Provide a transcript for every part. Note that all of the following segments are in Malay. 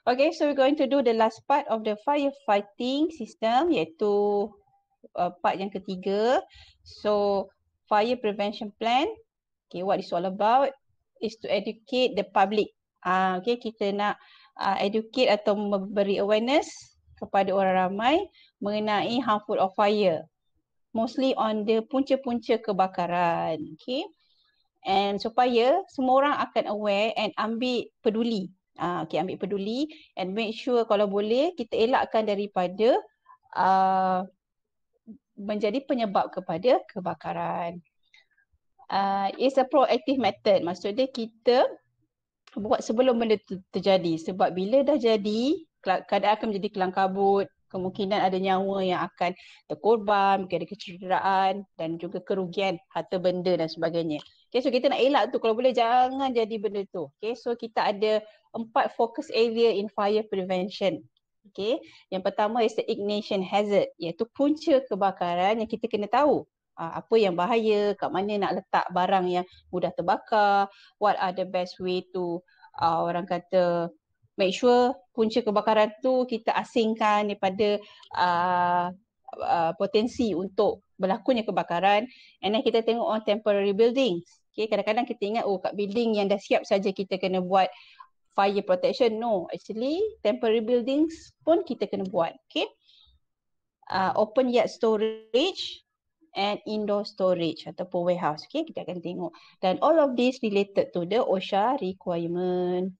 Okay, so we're going to do the last part of the firefighting system, iaitu part yang ketiga. So, fire prevention plan. Okay, what it's all about is to educate the public. Okay, kita nak educate atau memberi awareness kepada orang ramai mengenai harmful of fire. Mostly on the punca-punca kebakaran. Okay. And supaya semua orang akan aware and ambil peduli. Okay, ambil peduli and make sure kalau boleh kita elakkan daripada menjadi penyebab kepada kebakaran. It's a proactive method. Maksudnya kita buat sebelum benda tu terjadi. Sebab bila dah jadi, keadaan akan menjadi kelam kabut, kemungkinan ada nyawa yang akan terkorban, mungkin ada kecederaan dan juga kerugian harta benda dan sebagainya. Okay, so kita nak elak tu, kalau boleh jangan jadi benda tu. Okay, so kita ada 4 focus area in fire prevention. Okay, yang pertama is the ignition hazard, iaitu punca kebakaran yang kita kena tahu. Apa yang bahaya, kat mana nak letak barang yang mudah terbakar, what are the best way to orang kata make sure punca kebakaran tu kita asingkan daripada potensi untuk berlakunya kebakaran. And then kita tengok on temporary buildings. Okay, kadang-kadang kita ingat kat building yang dah siap saja kita kena buat fire protection. No, actually temporary buildings pun kita kena buat. Okay, open yard storage and indoor storage ataupun warehouse. Okay, kita akan tengok. Dan all of this related to the OSHA requirement.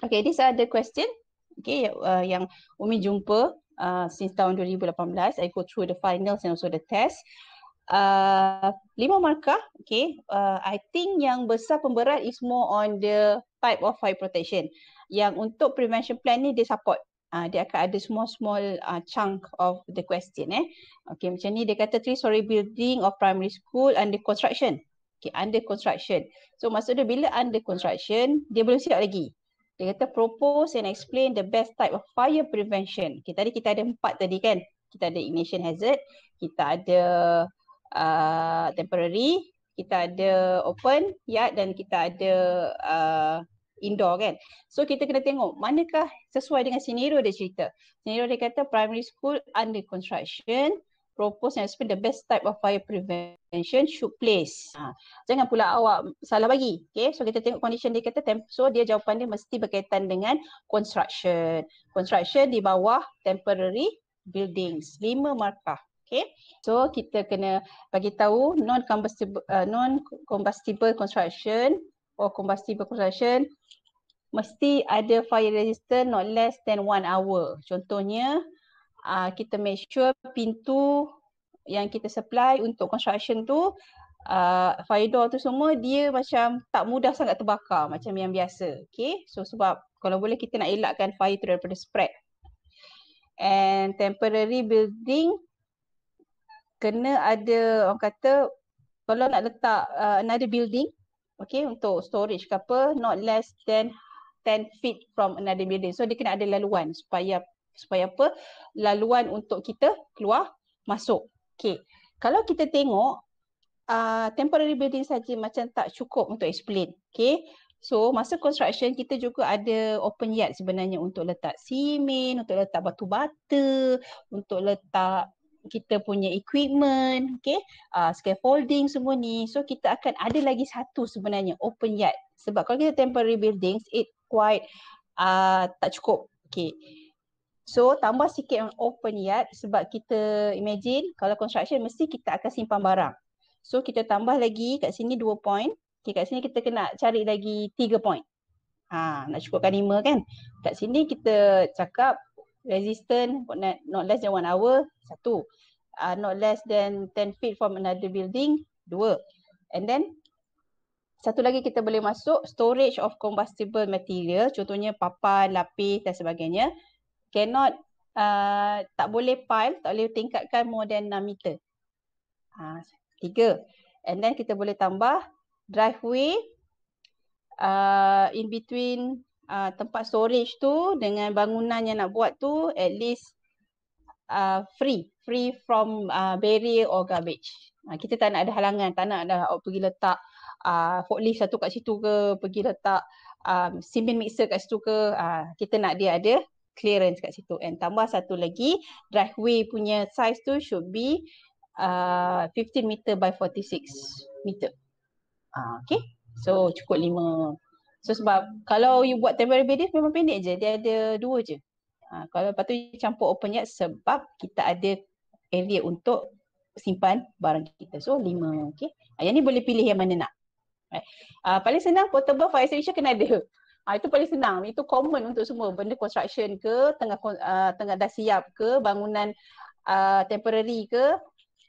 Okay, these are the question. Okay, yang Umi jumpa since tahun 2018. I go through the finals and also the test. 5 markah. Okay, I think yang besar pemberat is more on the type of fire protection. Yang untuk prevention plan ni dia support. Dia akan ada small chunk of the question. Okay, macam ni dia kata 3-story building of primary school under construction. Okay, under construction. So maksudnya bila under construction, dia belum siap lagi. Dia kata propose and explain the best type of fire prevention. Okay, tadi kita ada 4 tadi kan. Kita ada ignition hazard, kita ada temporary, kita ada open yard dan kita ada indoor kan. So kita kena tengok manakah sesuai dengan senario dia cerita. Senario dia kata primary school under construction, propose and explain the best type of fire prevention should place. Jangan pula awak salah bagi. Okay, so kita tengok condition dia kata, so dia jawapan dia mesti berkaitan dengan construction. Construction di bawah temporary buildings. 5 markah. Okay, so kita kena bagi tahu non-combustible construction or combustible construction mesti ada fire resistant not less than 1 hour. Contohnya, kita make sure pintu yang kita supply untuk construction tu, fire door tu semua dia macam tak mudah sangat terbakar macam yang biasa. Okay, so sebab kalau boleh kita nak elakkan fire tu daripada spread. And temporary building kena ada, orang kata kalau nak letak another building, okay, untuk storage ke apa, not less than 10 feet from another building. So dia kena ada laluan supaya apa? Laluan untuk kita keluar masuk. Okay, kalau kita tengok temporary building saja macam tak cukup untuk explain. Okay, so masa construction kita juga ada open yard sebenarnya untuk letak simen, untuk letak batu bata, untuk letak kita punya equipment, okay, scaffolding semua ni. So kita akan ada lagi satu sebenarnya open yard. Sebab kalau kita temporary buildings, it quite tak cukup. Okay, so tambah sikit on open yard sebab kita imagine kalau construction mesti kita akan simpan barang. So kita tambah lagi kat sini 2 point. Okay, kat sini kita kena cari lagi 3 point. Nak cukupkan 5 kan. Kat sini kita cakap resistant not less than 1 hour, 1. Not less than 10 feet from another building, 2. And then satu lagi kita boleh masuk storage of combustible material, contohnya papan, lapis dan sebagainya. Cannot, tak boleh pile, tak boleh tingkatkan more than 6 meter. 3. And then kita boleh tambah driveway in between tempat storage tu dengan bangunan yang nak buat tu at least free from barrier or garbage. Kita tak nak ada halangan, tak nak ada pergi letak forklift satu kat situ ke, pergi letak simen mixer kat situ ke, kita nak dia ada clearance kat situ. And tambah satu lagi, driveway punya size tu should be 15 meter by 46 meter. Okay, so cukup 5. So sebab kalau you buat temporary barrier memang pendek je, dia ada 2 je. Kalau lepas tu campur open yard sebab kita ada area untuk simpan barang kita. So 5. Okay, yang ni boleh pilih yang mana nak. Right. Paling senang portable fire extinguisher kena ada. Itu paling senang. Itu common untuk semua. Benda construction ke, tengah dah siap ke, bangunan temporary ke,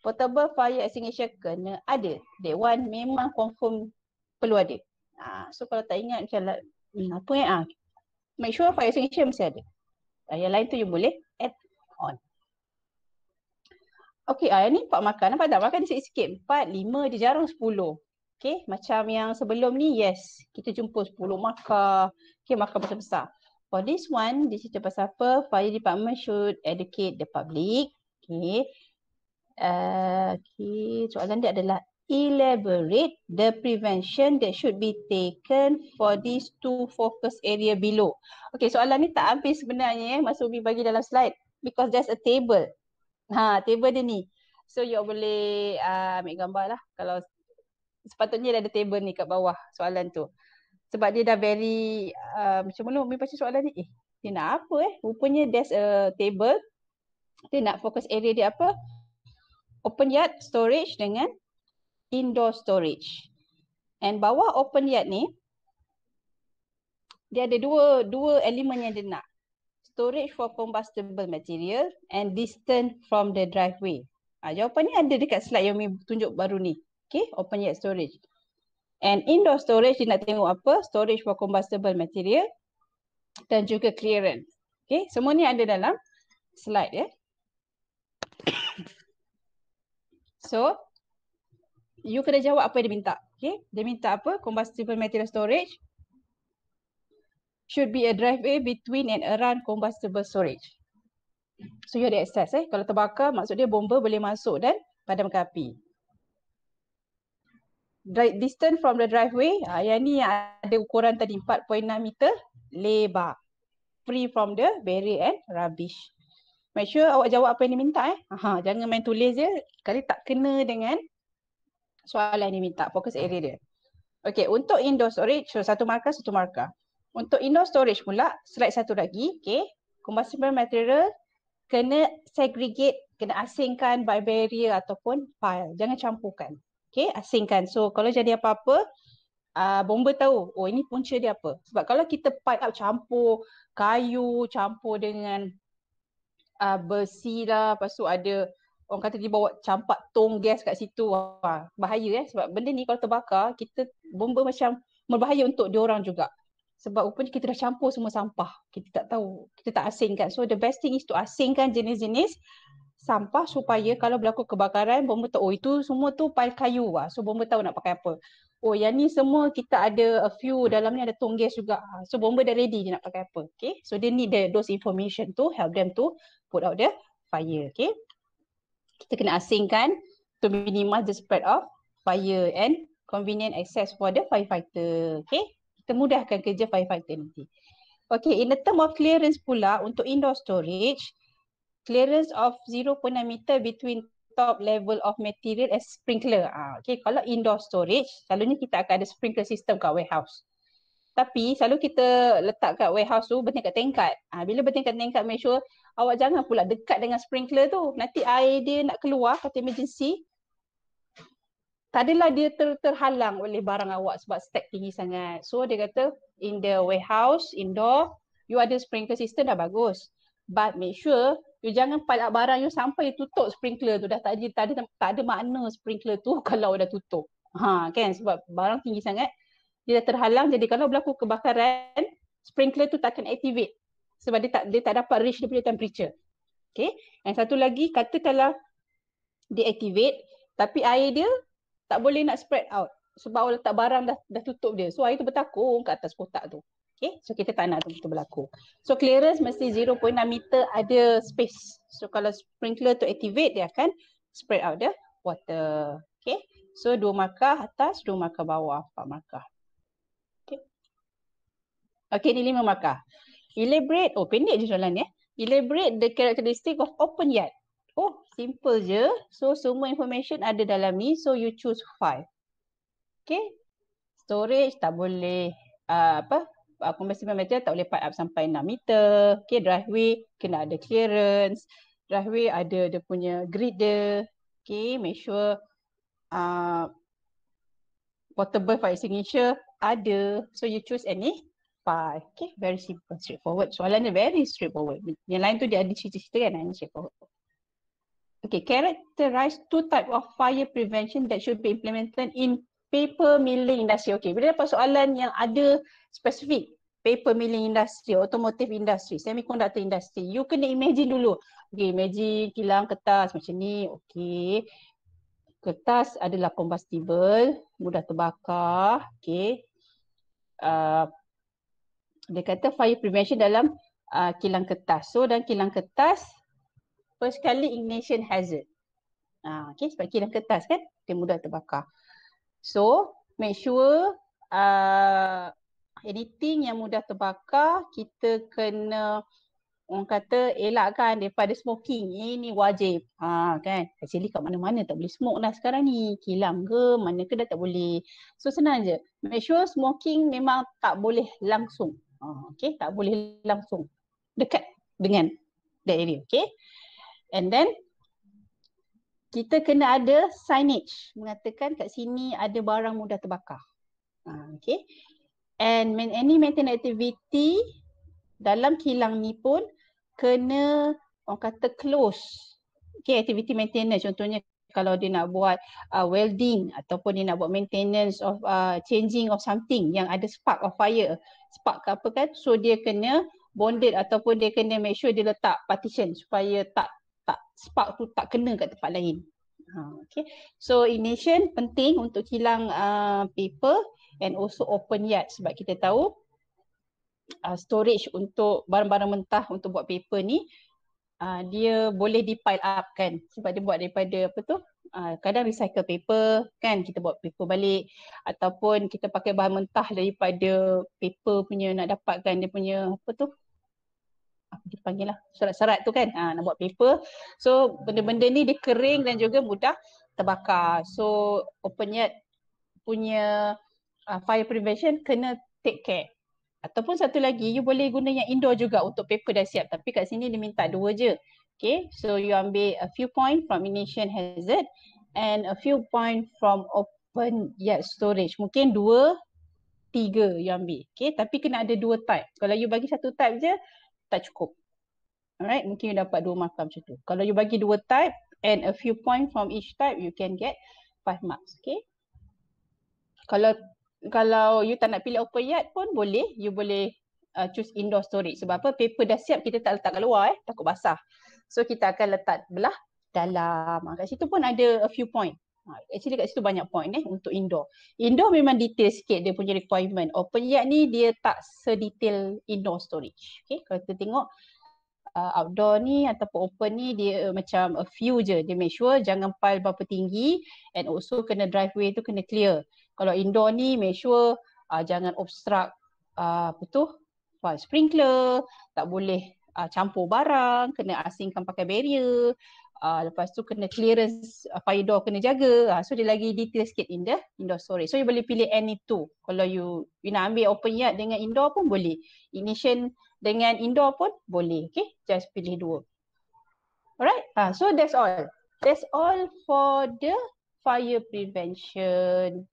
portable fire extinguisher kena ada. That one memang confirm perlu ada. So kalau tak ingat macam apa make sure fire extinguisher mesti ada. Yang lain tu you boleh add on. Okay, yang ni 4 markah. Nampak tak? Markah dia sikit-sikit. 4, 5, dia jarang 10. Okay, macam yang sebelum ni, yes. Kita jumpa 10 markah. Okay, markah besar-besar. For this one, dia cerita pasal apa? Fire department should educate the public. Okay. Okay, soalan dia adalah elaborate the prevention that should be taken for these 2 focus area below. Okay, soalan ni tak habis sebenarnya Mas Ubi bagi dalam slide because there's a table. Table dia ni. So you boleh ambil gambar lah. Kalau sepatutnya dia ada table ni kat bawah soalan tu. Sebab dia dah very macam mana Umi baca soalan ni? Dia nak apa Rupanya there's a table. Dia nak fokus area dia apa? Open yard storage dengan indoor storage. And bawah open yard ni dia ada dua elemen yang dia nak. Storage for combustible material and distance from the driveway. Jawapan ni ada dekat slide yang Umi tunjuk baru ni. Okay, open yard storage. And indoor storage dia nak tengok apa? Storage for combustible material dan juga clearance. Okay, semua ni ada dalam slide ya. So, you kena jawab apa yang dia minta. Okay, dia minta apa? Combustible material storage should be a driveway between and around combustible storage. So, you ada access Kalau terbakar, maksud dia bomba boleh masuk dan padamkan api. Distance from the driveway, yang ni yang ada ukuran tadi 4.6 meter lebar. Free from the barrier and rubbish. Make sure awak jawab apa yang dia minta jangan main tulis je, kali tak kena dengan soalan yang dia minta, fokus area dia. Okay, untuk indoor storage, so 1 markah, 1 markah. Untuk indoor storage pula, slide 1 lagi, okay. Combustible material kena segregate, kena asingkan by barrier ataupun pile. Jangan campurkan. Okay, asingkan. So, kalau jadi apa-apa, bomba tahu, ini punca dia apa. Sebab kalau kita pile up campur kayu, campur dengan besi lah, lepas tu ada orang kata dia bawa campak tong gas kat situ, bahaya sebab benda ni kalau terbakar, kita bomba macam berbahaya untuk diorang juga. Sebab rupanya kita dah campur semua sampah. Kita tak tahu, kita tak asingkan. So the best thing is to asingkan jenis-jenis sampah supaya kalau berlaku kebakaran, bomba tahu, itu semua tu pile kayu so bomba tahu nak pakai apa. Yang ni semua kita ada a few, dalam ni ada tong gas juga. So bomba dah ready dia nak pakai apa. Okay, so they need those information to help them to put out the fire. Okay, kita kena asingkan to minimize the spread of fire and convenient access for the firefighter. Okay, kita mudahkan kerja firefighter nanti. Okay, in the term of clearance pula untuk indoor storage, clearance of 0.9 meter between top level of material and sprinkler. Okay, kalau indoor storage, selalunya kita akan ada sprinkler system kat warehouse. Tapi selalu kita letak kat warehouse tu bertingkat-tingkat. Bila bertingkat-tingkat, make sure awak jangan pula dekat dengan sprinkler tu. Nanti air dia nak keluar kata emergency, tak adalah dia terhalang oleh barang awak sebab stack tinggi sangat. So dia kata in the warehouse, indoor, you ada sprinkler system dah bagus. But make sure you jangan pile up barang you sampai you tutup sprinkler tu. Dah tak ada makna sprinkler tu kalau dah tutup. Kan, sebab barang tinggi sangat, dia dah terhalang. Jadi kalau berlaku kebakaran, sprinkler tu tak akan activate sebab dia tak dapat reach dia punya temperature. Okay, yang satu lagi, katakanlah dia activate tapi air dia tak boleh nak spread out sebab awak letak barang dah tutup dia. So air tu bertakung kat atas kotak tu. Okay, so kita tak nak tu berlaku. So clearance mesti 0.6 meter ada space. So kalau sprinkler tu activate, dia akan spread out the water. Okay, so 2 markah atas, 2 markah bawah, 4 markah. Okay. Okay, ni 5 markah. Elaborate, pendek je soalan ya. Elaborate the characteristic of open yard. Simple je. So, semua information ada dalam ni. So, you choose 5. Okay. Storage tak boleh, combustible material tak boleh pile up sampai 6 meter. Okay, driveway kena ada clearance. Driveway ada dia punya grid dia. Okay, make sure portable fire extinguisher ada. So, you choose any 5. Okay, very simple, straightforward. Soalan dia very straightforward. Yang lain tu dia ada cerita-cerita kan, ini straightforward. Okay, characterize 2 type of fire prevention that should be implemented in paper milling industry. Okay, bila dapat soalan yang ada spesifik, paper milling industry, automotive industry, semiconductor industry, you kena imagine dulu. Okay, imagine kilang kertas macam ni. Okay, kertas adalah combustible, mudah terbakar. Okay, dia kata fire prevention dalam kilang kertas. So, dalam kilang kertas, first kali ignition hazard. Okay, sebab kilang kertas kan, dia mudah terbakar. So, make sure anything yang mudah terbakar, kita kena, orang kata, elakkan daripada smoking. Ini wajib. Kan, actually kat mana-mana tak boleh smoke lah sekarang ni. Kilang ke, mana ke dah tak boleh. So, senang je. Make sure smoking memang tak boleh langsung. Okay, tak boleh langsung dekat dengan that area. Okay, and then kita kena ada signage mengatakan kat sini ada barang mudah terbakar. Okay, and any maintenance activity dalam kilang ni pun kena, orang kata, close. Okay, activity maintenance contohnya kalau dia nak buat welding ataupun dia nak buat maintenance of changing of something yang ada spark of fire, spark ke apa kan, so dia kena bonded ataupun dia kena make sure dia letak partition supaya tak spark tu tak kena kat tempat lain. Okay, so ignition penting untuk kilang paper and also open yard sebab kita tahu storage untuk barang-barang mentah untuk buat paper ni dia boleh di pile up kan, sebab dia buat daripada apa tu, kadang recycle paper kan, kita buat paper balik ataupun kita pakai bahan mentah daripada paper punya, nak dapatkan dia punya apa tu, apa dipanggil lah, serat-serat tu kan, nak buat paper. So benda-benda ni dia kering dan juga mudah terbakar. So open yard punya fire prevention kena take care. Ataupun satu lagi, you boleh guna yang indoor juga untuk paper dah siap. Tapi kat sini dia minta 2 je. Okay, so you ambil a few point from ignition hazard and a few point from open yard storage. Mungkin 2, 3 you ambil. Okay, tapi kena ada 2 type. Kalau you bagi 1 type je, tak cukup. Alright, mungkin you dapat 2 markah macam tu. Kalau you bagi 2 type and a few point from each type, you can get 5 marks. Okay. Kalau you tak nak pilih open yard pun boleh, you boleh choose indoor storage. Sebab apa? Paper dah siap, kita tak letak kat luar takut basah. So kita akan letak belah dalam. Kat situ pun ada a few point. Actually kat situ banyak point untuk indoor. Indoor memang detail sikit dia punya requirement. Open yard ni dia tak sedetail indoor storage. Okay, kalau kita tengok outdoor ni ataupun open ni dia macam a few je. Dia make sure jangan pile berapa tinggi and also kena driveway tu kena clear. Kalau indoor ni make sure jangan obstruct fire sprinkler, tak boleh campur barang, kena asingkan pakai barrier. Lepas tu kena clearance fire door kena jaga. So dia lagi detail sikit in the indoor storage. So you boleh pilih any two. Kalau you nak ambil open yard dengan indoor pun boleh. Ignition dengan indoor pun boleh. Okay, just pilih 2. Alright, so that's all. That's all for the fire prevention.